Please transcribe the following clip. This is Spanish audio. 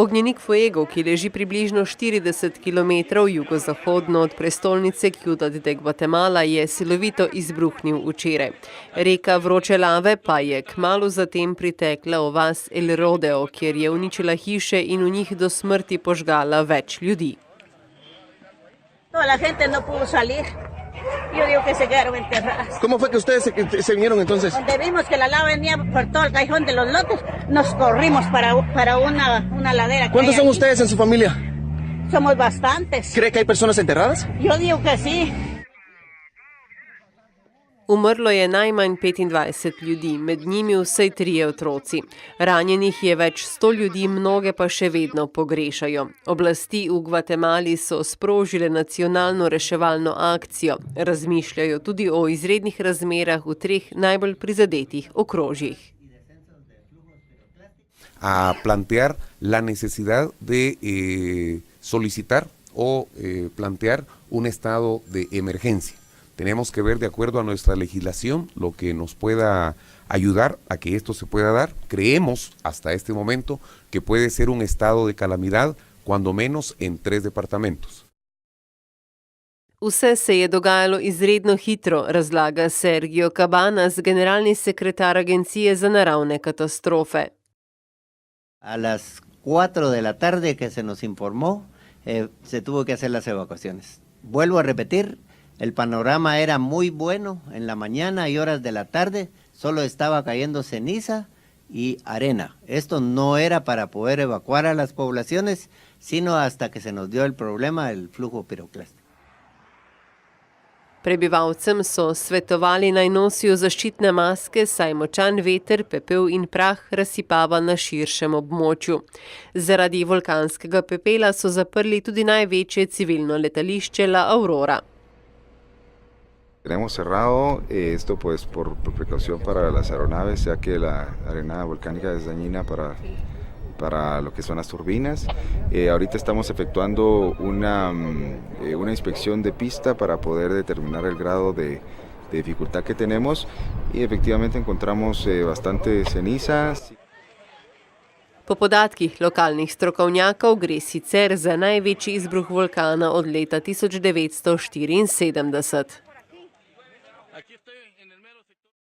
Ognjenik Fuego, ki leži približno 40 km jugozahodno od prestolnice Ciudad de Guatemala, je silovito izbruhnil včeraj. Reka vroče lave pa je kmalu zatem pritekla v vas El Rodeo, kjer je uničila hiše in v njih do smrti požgala več ljudi. La gente no pudo salir. Yo digo que se quedaron enterradas. ¿Cómo fue que ustedes se vinieron entonces? Donde vimos que la lava venía por todo el callejón de los lotes, nos corrimos para una ladera. ¿Cuántos son ustedes en su familia? Somos bastantes. ¿Cree que hay personas enterradas? Yo digo que sí. Umrlo je najmanj 25 ljudi, med njimi vsaj 3 otroci. Ranjenih je več 100 ljudi, mnoge pa še vedno pogrešajo. Oblasti v Gvatemali so sprožile nacionalno reševalno akcijo. Razmišljajo tudi o izrednih razmerah v 3 najbolj prizadetih okrožjih. A plantear la necesidad de solicitar o plantear un estado de emergencia. Tenemos que ver de acuerdo a nuestra legislación lo que nos pueda ayudar a que esto se pueda dar. Creemos hasta este momento que puede ser un estado de calamidad, cuando menos en 3 departamentos. Vse se je dogajalo izredno hitro, razlaga Sergio Cabanas, generalni sekretar Agencije za naravne katastrofe. A las 4 de la tarde que se nos informó, se tuvo que hacer las evacuaciones. Vuelvo a repetir. El panorama era muy bueno en la mañana y horas de la tarde, solo estaba cayendo ceniza y arena. Esto no era para poder evacuar a las poblaciones, sino hasta que se nos dio el problema del flujo piroclástico. Prebivalcem so svetovali naj nosijo zaščitne maske, saj močan veter, pepel in prah razsipava na širšem območju. Zaradi vulkanskega pepela so zaprli tudi največje civilno letališče La Aurora. Tenemos cerrado esto pues por precaución para las aeronaves, ya que la arena volcánica es dañina para lo que son las turbinas. Ahorita estamos efectuando una inspección de pista para poder determinar el grado de dificultad que tenemos y efectivamente encontramos bastante ceniza. Po podatkih lokalnih strokovnjakov gre sicer za največji izbruh vulkana od leta 1974.